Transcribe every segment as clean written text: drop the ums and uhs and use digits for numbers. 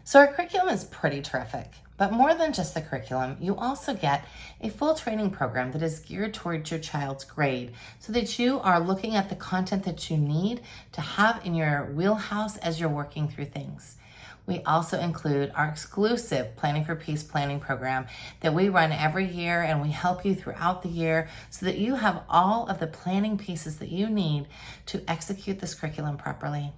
So our curriculum is pretty terrific, but more than just the curriculum, you also get a full training program that is geared towards your child's grade so that you are looking at the content that you need to have in your wheelhouse as you're working through things. We also include our exclusive Planning for Peace planning program that we run every year, and we help you throughout the year so that you have all of the planning pieces that you need to execute this curriculum properly.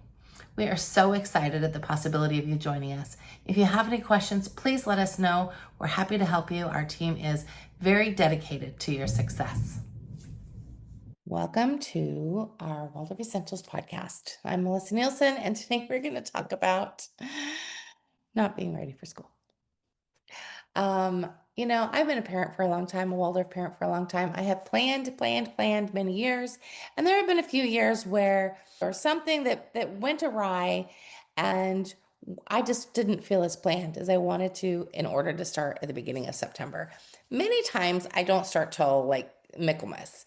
We are so excited at the possibility of you joining us. If you have any questions, please let us know. We're happy to help you. Our team is very dedicated to your success. Welcome to our Waldorf Essentials podcast. I'm Melissa Nielsen, and today we're going to talk about not being ready for school. I've been a parent for a long time, a Waldorf parent for a long time. I have planned many years. And there have been a few years where or something that went awry and I just didn't feel as planned as I wanted to in order to start at the beginning of September. Many times I don't start till like Michaelmas.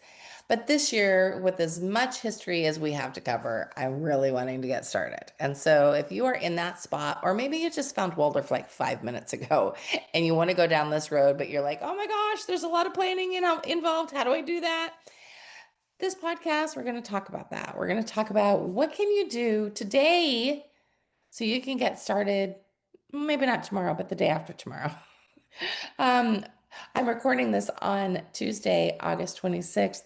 But this year, with as much history as we have to cover, I'm really wanting to get started. And so if you are in that spot, or maybe you just found Waldorf like 5 minutes ago and you want to go down this road, but you're like, oh my gosh, there's a lot of planning involved. How do I do that? This podcast, we're going to talk about that. We're going to talk about what can you do today so you can get started, maybe not tomorrow, but the day after tomorrow. Um, I'm recording this on Tuesday, August 26th,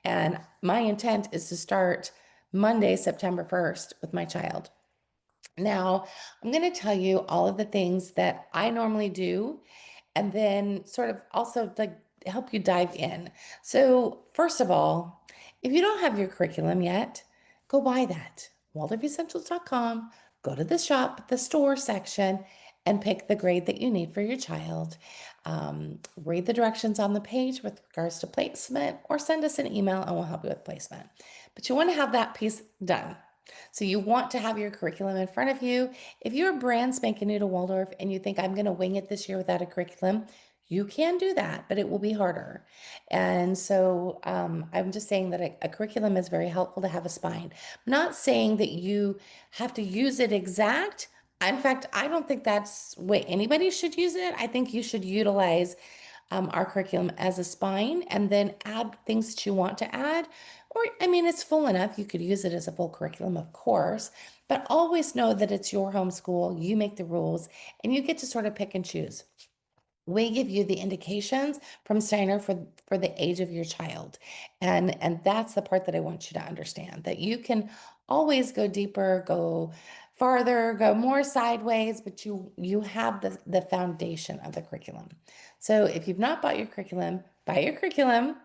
and my intent is to start Monday, September 1st with my child. Now, I'm going to tell you all of the things that I normally do, and then sort of also like help you dive in. So, first of all, if you don't have your curriculum yet, go buy that. WaldorfEssentials.com, go to the shop, the store section, and pick the grade that you need for your child. Read the directions on the page with regards to placement, or send us an email and we'll help you with placement. But you want to have that piece done. So you want to have your curriculum in front of you. If you're brand spanking new to Waldorf and you think I'm going to wing it this year without a curriculum, you can do that, but it will be harder. And so I'm just saying that a curriculum is very helpful to have a spine. I'm not saying that you have to use it exact. In fact, I don't think that's the way anybody should use it. I think you should utilize our curriculum as a spine and then add things that you want to add. Or, I mean, it's full enough. You could use it as a full curriculum, of course, but always know that it's your homeschool. You make the rules and you get to sort of pick and choose. We give you the indications from Steiner for the age of your child. And that's the part that I want you to understand, that you can always go deeper, go farther, go more sideways, but you have the foundation of the curriculum. So if you've not bought your curriculum, buy your curriculum,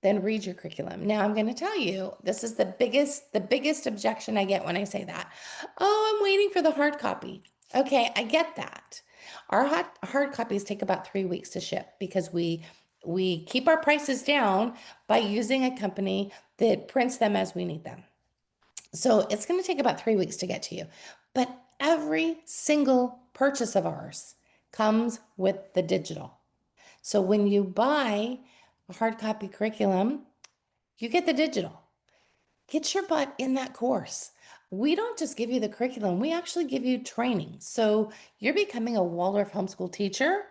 then read your curriculum. Now I'm going to tell you, this is the biggest objection I get when I say that. Oh, I'm waiting for the hard copy. Okay, I get that. Our hard copies take about 3 weeks to ship because we keep our prices down by using a company that prints them as we need them. So it's going to take about 3 weeks to get to you. But every single purchase of ours comes with the digital. So when you buy a hard copy curriculum, you get the digital. Get your butt in that course. We don't just give you the curriculum, we actually give you training. So you're becoming a Waldorf homeschool teacher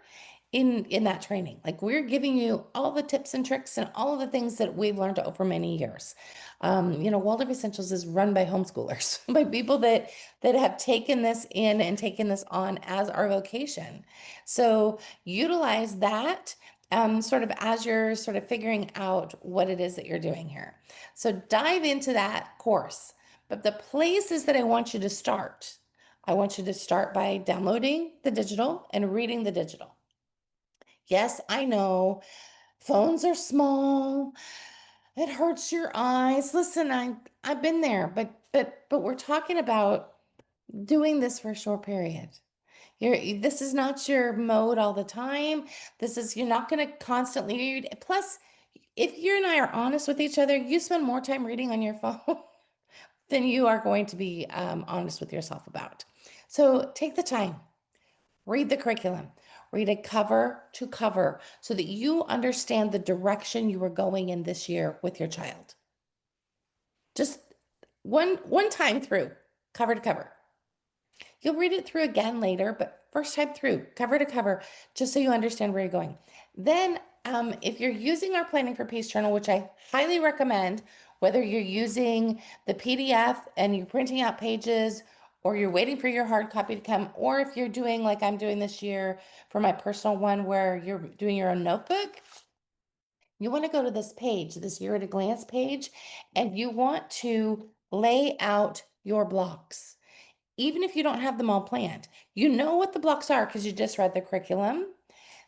in that training. Like, we're giving you all the tips and tricks and all of the things that we've learned over many years. Waldorf Essentials is run by homeschoolers, by people that have taken this in and taken this on as our vocation. So utilize that sort of as you're sort of figuring out what it is that you're doing here. So dive into that course. But the places that I want you to start, I want you to start by downloading the digital and reading the digital. Yes, I know phones are small. It hurts your eyes. Listen, I've been there, but we're talking about doing this for a short period. This is not your mode all the time. You're not going to constantly read. Plus, if you and I are honest with each other, you spend more time reading on your phone than you are going to be honest with yourself about. So take the time, read the curriculum, read it cover to cover so that you understand the direction you are going in this year with your child. Just one time through, cover to cover. You'll read it through again later, but first time through, cover to cover, just so you understand where you're going. Then, if you're using our Planning for Peace journal, which I highly recommend, whether you're using the PDF and you're printing out pages, or you're waiting for your hard copy to come, or if you're doing like I'm doing this year for my personal one where you're doing your own notebook, you want to go to this page, this year at a glance page, and you want to lay out your blocks. Even if you don't have them all planned, you know what the blocks are because you just read the curriculum.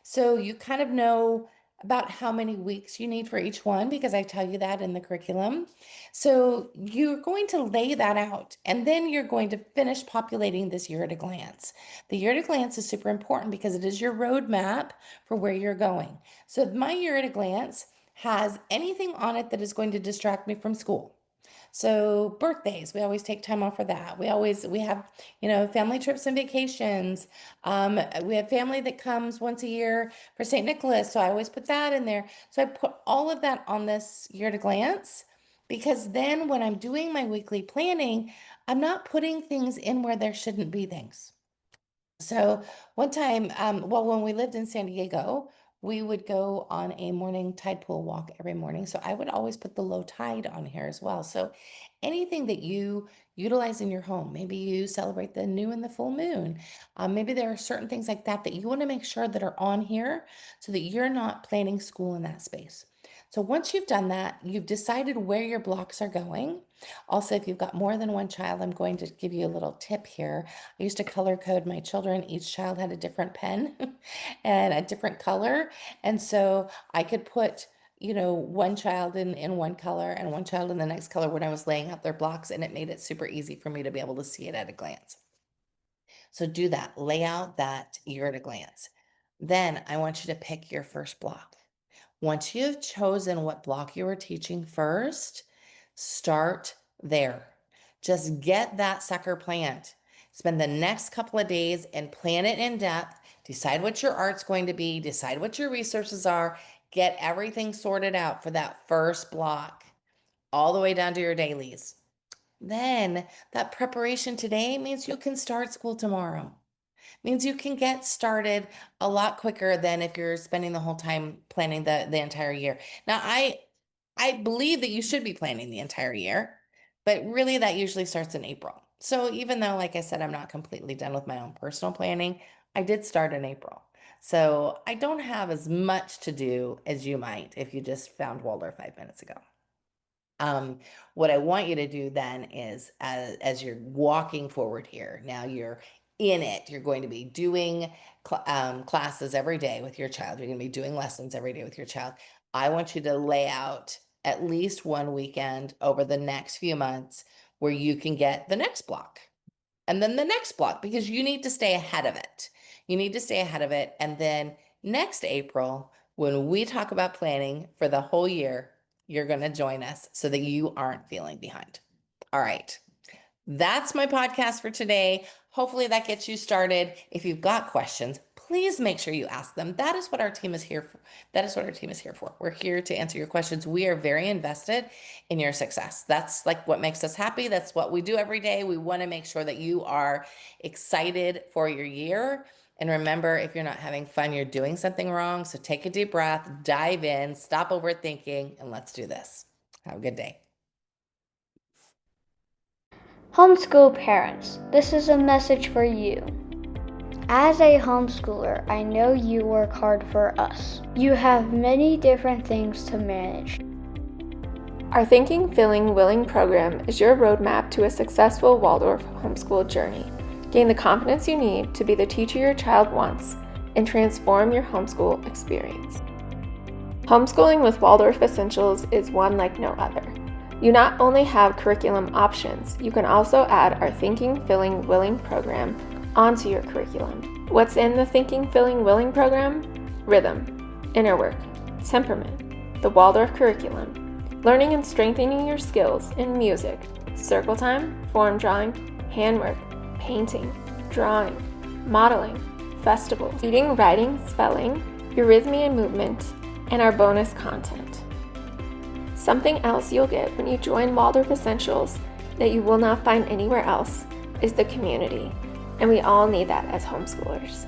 So you kind of know about how many weeks you need for each one because I tell you that in the curriculum. So you're going to lay that out and then you're going to finish populating this year at a glance. The year at a glance is super important because it is your roadmap for where you're going. So my year at a glance has anything on it that is going to distract me from school. So birthdays, we always take time off for that. We have, family trips and vacations. We have family that comes once a year for St. Nicholas. So I always put that in there. So I put all of that on this year to glance because then when I'm doing my weekly planning, I'm not putting things in where there shouldn't be things. So one time, when we lived in San Diego, we would go on a morning tide pool walk every morning. So I would always put the low tide on here as well. So anything that you utilize in your home, maybe you celebrate the new and the full moon. Maybe there are certain things like that that you want to make sure that are on here so that you're not planning school in that space. So once you've done that, you've decided where your blocks are going. Also, if you've got more than one child, I'm going to give you a little tip here. I used to color code my children. Each child had a different pen and a different color. And so I could put, one child in one color and one child in the next color when I was laying out their blocks, and it made it super easy for me to be able to see it at a glance. So do that, lay out that year at a glance. Then I want you to pick your first block. Once you've chosen what block you are teaching first, start there. Just get that sucker planned. Spend the next couple of days and plan it in depth. Decide what your art's going to be. Decide what your resources are. Get everything sorted out for that first block, all the way down to your dailies. Then that preparation today means you can start school tomorrow. Means you can get started a lot quicker than if you're spending the whole time planning the entire year. Now, I believe that you should be planning the entire year, but really that usually starts in April. So even though, like I said, I'm not completely done with my own personal planning, I did start in April. So I don't have as much to do as you might if you just found Waldorf 5 minutes ago. What I want you to do then is as you're walking forward here, now you're in it, you're going to be doing classes every day with your child. You're going to be doing lessons every day with your child. I want you to lay out at least one weekend over the next few months where you can get the next block and then the next block because you need to stay ahead of it. You need to stay ahead of it. And then next April, when we talk about planning for the whole year, you're going to join us so that you aren't feeling behind. All right. That's my podcast for today. Hopefully that gets you started. If you've got questions, please make sure you ask them. That is what our team is here for. That is what our team is here for. We're here to answer your questions. We are very invested in your success. That's like what makes us happy. That's what we do every day. We want to make sure that you are excited for your year. And remember, if you're not having fun, you're doing something wrong. So take a deep breath, dive in, stop overthinking, and let's do this. Have a good day. Homeschool parents, this is a message for you. As a homeschooler, I know you work hard for us. You have many different things to manage. Our Thinking, Feeling, Willing program is your roadmap to a successful Waldorf homeschool journey. Gain the confidence you need to be the teacher your child wants and transform your homeschool experience. Homeschooling with Waldorf Essentials is one like no other. You not only have curriculum options, you can also add our Thinking, Feeling, Willing program onto your curriculum. What's in the Thinking, Feeling, Willing program? Rhythm, inner work, temperament, the Waldorf curriculum, learning and strengthening your skills in music, circle time, form drawing, handwork, painting, drawing, modeling, festivals, reading, writing, spelling, eurythmy and movement, and our bonus content. Something else you'll get when you join Waldorf Essentials that you will not find anywhere else is the community. And we all need that as homeschoolers.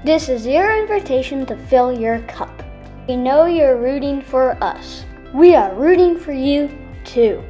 This is your invitation to fill your cup. We know you're rooting for us. We are rooting for you too.